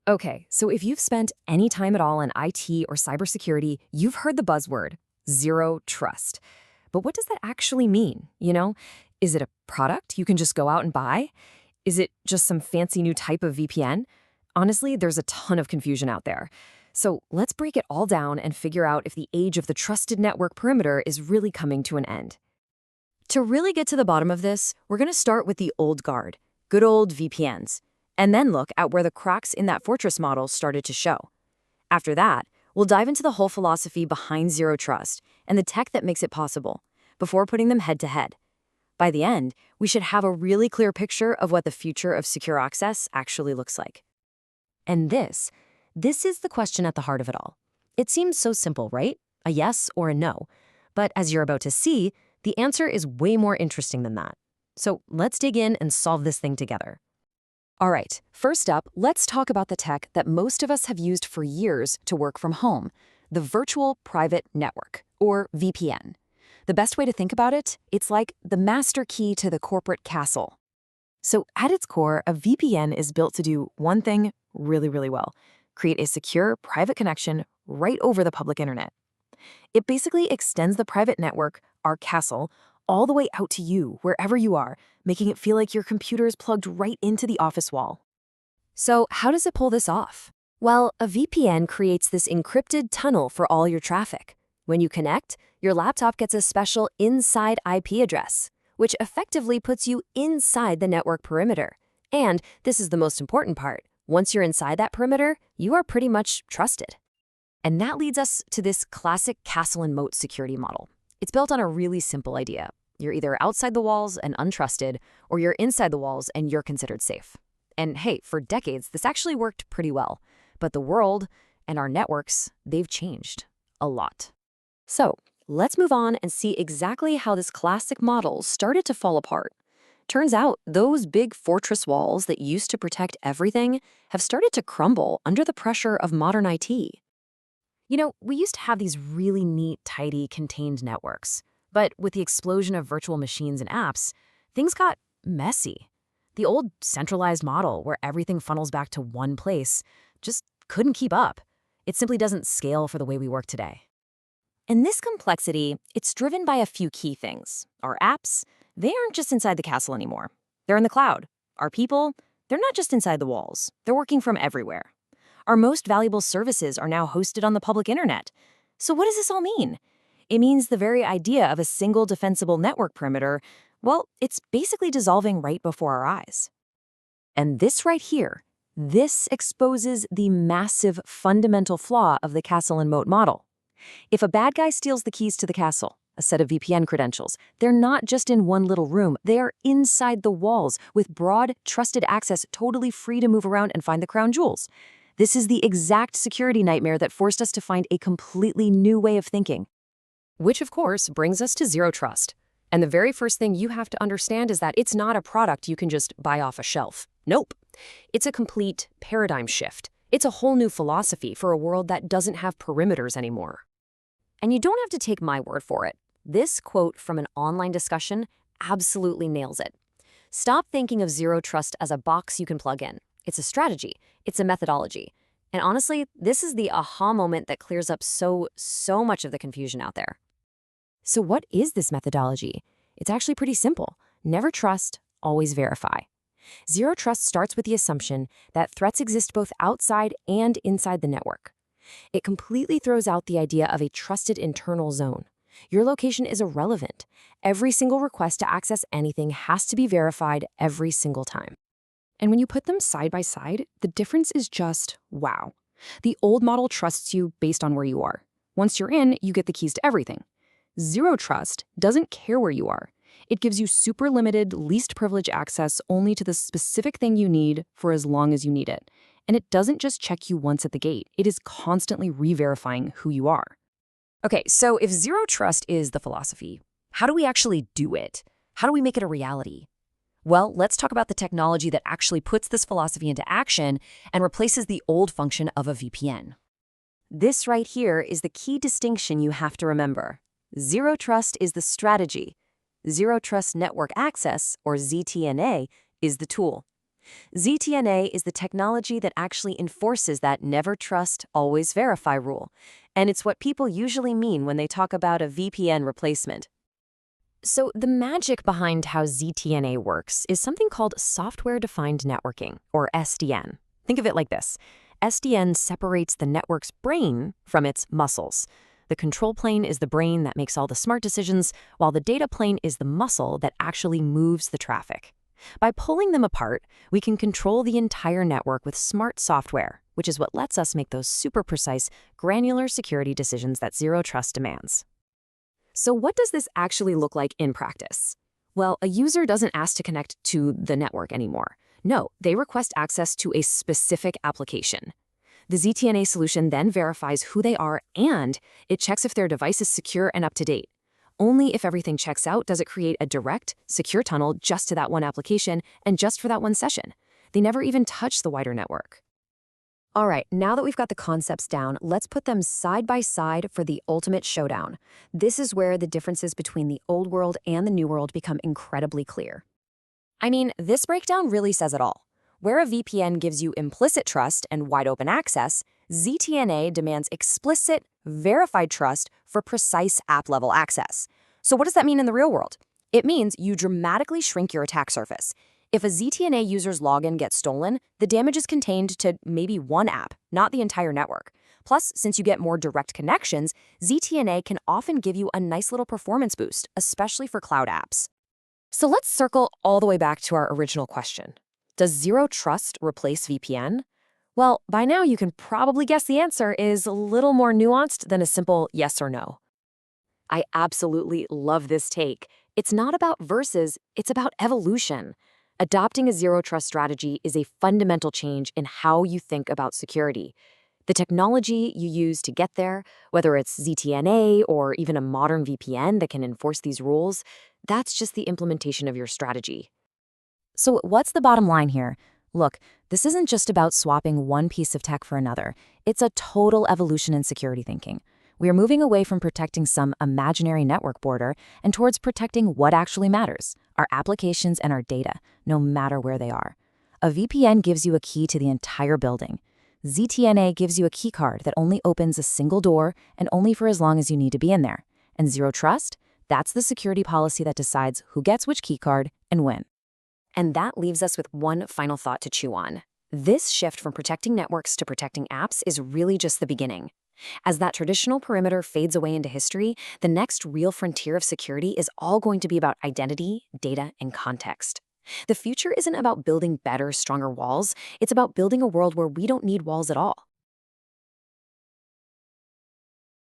Okay, so if you've spent any time at all in IT or cybersecurity, you've heard the buzzword, zero trust. But what does that actually mean, Is it a product you can just go out and buy? Is it just some fancy new type of VPN? Honestly, there's a ton of confusion out there. So let's break it all down and figure out if the age of the trusted network perimeter is really coming to an end. To really get to the bottom of this, we're going to start with the old guard, good old VPNs, and then look at where the cracks in that fortress model started to show. After that, we'll dive into the whole philosophy behind zero trust and the tech that makes it possible, before putting them head to head. By the end, we should have a really clear picture of what the future of secure access actually looks like. And this is the question at the heart of it all. It seems so simple, right? A yes or a no. But as you're about to see, the answer is way more interesting than that. So let's dig in and solve this thing together. All right, first up, let's talk about the tech that most of us have used for years to work from home, the Virtual Private Network, or VPN. The best way to think about it, it's like the master key to the corporate castle. So at its core, a VPN is built to do one thing really, really well: create a secure private connection right over the public internet. It basically extends the private network, our castle, all the way out to you, wherever you are, making it feel like your computer is plugged right into the office wall. So how does it pull this off? Well, a VPN creates this encrypted tunnel for all your traffic. When you connect, your laptop gets a special inside IP address, which effectively puts you inside the network perimeter. And this is the most important part. Once you're inside that perimeter, you are pretty much trusted. And that leads us to this classic castle and moat security model. It's built on a really simple idea. You're either outside the walls and untrusted, or you're inside the walls and you're considered safe. And hey, for decades, this actually worked pretty well. But the world and our networks, they've changed a lot. So let's move on and see exactly how this classic model started to fall apart. Turns out those big fortress walls that used to protect everything have started to crumble under the pressure of modern IT. We used to have these really neat, tidy, contained networks. But with the explosion of virtual machines and apps, things got messy. The old centralized model where everything funnels back to one place just couldn't keep up. It simply doesn't scale for the way we work today. And this complexity, it's driven by a few key things. Our apps, they aren't just inside the castle anymore. They're in the cloud. Our people, they're not just inside the walls. They're working from everywhere. Our most valuable services are now hosted on the public internet. So what does this all mean? It means the very idea of a single defensible network perimeter, well, it's basically dissolving right before our eyes. And this right here, this exposes the massive fundamental flaw of the castle and moat model. If a bad guy steals the keys to the castle, a set of VPN credentials, they're not just in one little room, they are inside the walls with broad, trusted access, totally free to move around and find the crown jewels. This is the exact security nightmare that forced us to find a completely new way of thinking. Which, of course, brings us to zero trust. And the very first thing you have to understand is that it's not a product you can just buy off a shelf. Nope. It's a complete paradigm shift. It's a whole new philosophy for a world that doesn't have perimeters anymore. And you don't have to take my word for it. This quote from an online discussion absolutely nails it. Stop thinking of zero trust as a box you can plug in. It's a strategy. It's a methodology. And honestly, this is the aha moment that clears up so much of the confusion out there. So what is this methodology? It's actually pretty simple. Never trust, always verify. Zero trust starts with the assumption that threats exist both outside and inside the network. It completely throws out the idea of a trusted internal zone. Your location is irrelevant. Every single request to access anything has to be verified every single time. And when you put them side by side, the difference is just wow. The old model trusts you based on where you are. Once you're in, you get the keys to everything. Zero trust doesn't care where you are. It gives you super limited, least privilege access only to the specific thing you need for as long as you need it. And it doesn't just check you once at the gate. It is constantly re-verifying who you are. Okay, so if zero trust is the philosophy, how do we actually do it? How do we make it a reality? Well, let's talk about the technology that actually puts this philosophy into action and replaces the old function of a VPN. This right here is the key distinction you have to remember. Zero trust is the strategy. Zero Trust Network Access, or ZTNA, is the tool. ZTNA is the technology that actually enforces that never trust, always verify rule. And it's what people usually mean when they talk about a VPN replacement. So, the magic behind how ZTNA works is something called software-defined networking, or SDN. Think of it like this. SDN separates the network's brain from its muscles. The control plane is the brain that makes all the smart decisions, while the data plane is the muscle that actually moves the traffic. By pulling them apart, we can control the entire network with smart software, which is what lets us make those super precise, granular security decisions that zero trust demands. So what does this actually look like in practice? Well, a user doesn't ask to connect to the network anymore. No, they request access to a specific application. The ZTNA solution then verifies who they are and it checks if their device is secure and up to date. Only if everything checks out does it create a direct, secure tunnel just to that one application and just for that one session. They never even touch the wider network. All right, now that we've got the concepts down, let's put them side by side for the ultimate showdown. This is where the differences between the old world and the new world become incredibly clear. I mean, this breakdown really says it all. Where a VPN gives you implicit trust and wide open access, ZTNA demands explicit, verified trust for precise app-level access. So what does that mean in the real world? It means you dramatically shrink your attack surface. If a ZTNA user's login gets stolen, the damage is contained to maybe one app, not the entire network. Plus, since you get more direct connections, ZTNA can often give you a nice little performance boost, especially for cloud apps. So let's circle all the way back to our original question. Does zero trust replace VPN? Well, by now you can probably guess the answer is a little more nuanced than a simple yes or no. I absolutely love this take. It's not about versus, it's about evolution. Adopting a zero trust strategy is a fundamental change in how you think about security. The technology you use to get there, whether it's ZTNA or even a modern VPN that can enforce these rules, that's just the implementation of your strategy. So what's the bottom line here? Look, this isn't just about swapping one piece of tech for another. It's a total evolution in security thinking. We are moving away from protecting some imaginary network border and towards protecting what actually matters, our applications and our data, no matter where they are. A VPN gives you a key to the entire building. ZTNA gives you a key card that only opens a single door and only for as long as you need to be in there. And zero trust? That's the security policy that decides who gets which key card and when. And that leaves us with one final thought to chew on. This shift from protecting networks to protecting apps is really just the beginning. As that traditional perimeter fades away into history, the next real frontier of security is all going to be about identity, data, and context. The future isn't about building better, stronger walls. It's about building a world where we don't need walls at all.